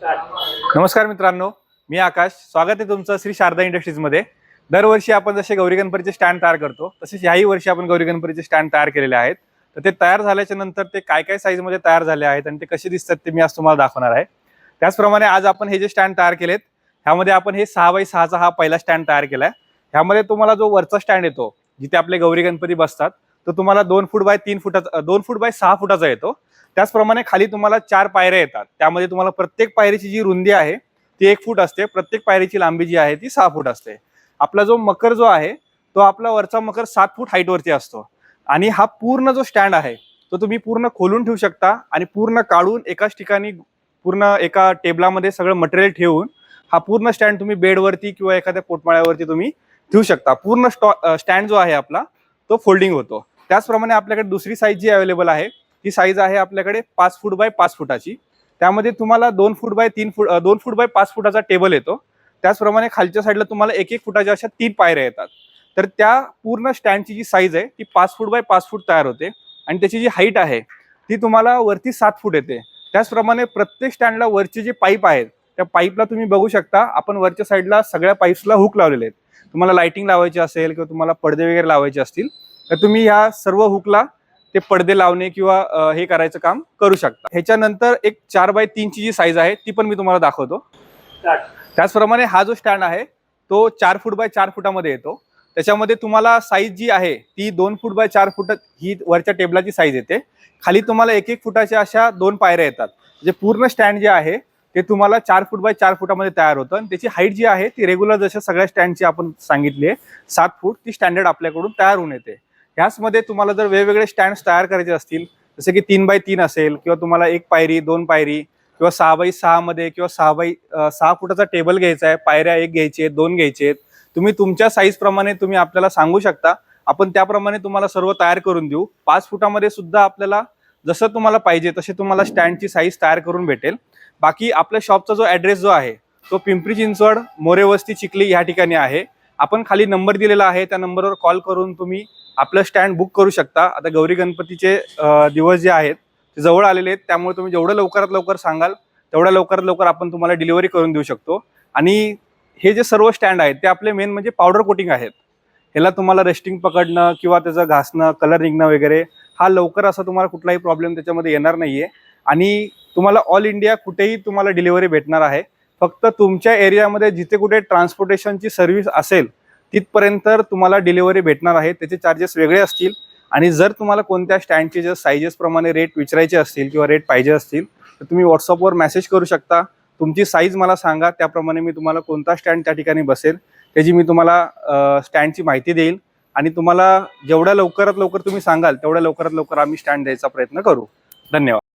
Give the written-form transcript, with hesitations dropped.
नमस्कार मित्रांनो, मी आकाश. स्वागत आहे तुमचं श्री शारदा इंडस्ट्रीजमध्ये. दरवर्षी आपण जसे गौरी गणपतीचे स्टँड तयार करतो तसेच याही वर्षी आपण गौरी गणपतीचे स्टँड तयार केलेले आहेत. तर ते तयार झाल्याच्या नंतर ते काय काय साईजमध्ये तयार झाले आहेत आणि ते कसे दिसतात ते मी आज तुम्हाला दाखवणार आहे. त्याचप्रमाणे आज आपण हे जे स्टँड तयार केलेत ह्यामध्ये आपण हे 6x6चा हा पहिला स्टँड तयार केला आहे. ह्यामध्ये तुम्हाला जो वरचा स्टँड येतो जिथे आपले गौरी गणपती बसतात तो तुम्हाला 2 फूट बाय 3 फुटाचा 2 फूट बाय 6 फुटाचा येतो. त्याचप्रमाणे खाली तुम्हाला 4 पायऱ्या येतात. त्यामध्ये तुम्हाला प्रत्येक पायरीची जी रुंदी आहे ती 1 फूट असते. प्रत्येक पायरीची लांबी जी आहे ती 6 फूट असते. आपला जो मकर जो आहे तो आपला वरचा मकर 7 फूट हाईट वरती असतो आणि हा पूर्ण जो स्टँड आहे तो तुम्ही पूर्ण खोलून ठेवू शकता आणि पूर्ण काढून एकाच ठिकाणी पूर्ण एका टेबलामध्ये सगळं मटेरियल ठेवून हा पूर्ण स्टँड तुम्ही बेडवरती किंवा एखाद्या पोटमाळ्यावरती तुम्ही ठेवू शकता. पूर्ण स्टँड जो आहे आपला तो फोल्डिंग होतो. त्याचप्रमाणे आपल्याकडे दुसरी साईज जी अवेलेबल आहे ती साईज आहे आपल्याकडे 5 फूट बाय 5 फुटाची. त्यामध्ये तुम्हाला 2 फूट बाय 5 फुटाचा टेबल येतो. त्याचप्रमाणे खालच्या साईडला तुम्हाला 1-1 फुटाच्या अशा 3 पायऱ्या येतात. तर त्या पूर्ण स्टँडची जी साईज आहे ती 5 फूट बाय 5 फूट तयार होते आणि त्याची जी हाईट आहे ती तुम्हाला वरती 7 फूट येते. त्याचप्रमाणे प्रत्येक स्टँडला वरचे जे पाईप आहेत त्या पाईपला तुम्ही बघू शकता आपण वरच्या साईडला सगळ्या पाईप्सला हुक लावलेले आहेत. तुम्हाला लाइटिंग लावायची असेल किंवा तुम्हाला पडदे वगैरे लावायचे असतील तर तुम्ही ह्या सर्व हुकला ते पडदे लावणे किंवा हे करायचं काम करू शकता. ह्याच्यानंतर एक 4x3 ची जी साईज आहे ती पण मी तुम्हाला दाखवतो. त्याचप्रमाणे हा जो स्टँड आहे तो 4 फूट बाय 4 फुटामध्ये येतो. त्याच्यामध्ये तुम्हाला साईज जी आहे ती 2 फूट बाय 4 फूट ही वरच्या टेबलाची साईज येते. खाली तुम्हाला 1-1 फुटाच्या अशा 2 पायऱ्या येतात. म्हणजे पूर्ण स्टँड जे आहे ते तुम्हाला 4 फूट बाय 4 फुटामध्ये तयार होतं आणि त्याची हाईट जी आहे ती रेग्युलर जशा सगळ्या स्टँडची आपण सांगितली आहे 7 फूट ती स्टँडर्ड आपल्याकडून तयार होऊन येते. ह्याचमध्ये तुम्हाला जर वेगवेगळे स्टँड्स तयार करायचे असतील जसे की 3x3 असेल किंवा तुम्हाला 1 पायरी 2 पायरी किंवा 6x6 मध्ये किंवा 6 फुटाचा टेबल घ्यायचा आहे, पायऱ्या 1 घ्यायची आहेत, 2 घ्यायचे आहेत, तुम्ही तुमच्या साईज प्रमाणे तुम्ही आपल्याला सांगू शकता. आपण त्याप्रमाणे तुम्हाला सर्व तयार करून देऊ. 5 फुटामध्ये सुद्धा आपल्याला जसं तुम्हाला पाहिजे तसे तुम्हाला स्टँडची साईज तयार करून भेटेल. बाकी आपल्या शॉपचा जो ॲड्रेस जो आहे तो पिंपरी चिंचवड मोरेवस्ती चिखली या ठिकाणी आहे. आपण खाली नंबर दिलेला आहे त्या नंबरवर कॉल करून तुम्ही आपलं स्टँड बुक करू शकता. आता गौरी गणपतीचे दिवस जे आहेत ते जवळ आलेले आहेत त्यामुळे तुम्ही जेवढं लवकरात लवकर सांगाल तेवढ्या लवकरात लवकर आपण तुम्हाला डिलिव्हरी करून देऊ शकतो. आणि हे जे सर्व स्टँड आहेत ते आपले मेन म्हणजे पावडर कोटिंग आहेत. ह्याला तुम्हाला रेस्टिंग पकडणं किंवा त्याचं घासणं कलर निघणं वगैरे हा लवकर असा तुम्हाला कुठलाही प्रॉब्लेम त्याच्यामध्ये येणार नाहीये. आणि तुम्हाला ऑल इंडिया कुठेही तुम्हाला डिलिव्हरी भेटणार आहे. फक्त तुमच्या एरियामध्ये जिथे कुठे ट्रान्सपोर्टेशनची सर्व्हिस असेल तिथपर्यंत तुम्हाला डिलिव्हरी भेटणार आहे. त्याचे चार्जेस वेगळे असतील. आणि जर तुम्हाला कोणत्या स्टँडचे जर साईजेस प्रमाणे रेट विचारायचे असतील किंवा रेट पाहिजे असतील तर तुम्ही व्हॉट्सअपवर मेसेज करू शकता. तुमची साईज मला सांगा त्याप्रमाणे मी तुम्हाला कोणता स्टँड त्या ठिकाणी बसेल त्याची मी तुम्हाला स्टँडची माहिती देईल आणि तुम्हाला जेवढ्या लवकरात लवकर तुम्ही सांगाल तेवढ्या लवकरात लवकर आम्ही स्टँड द्यायचा प्रयत्न करू. धन्यवाद.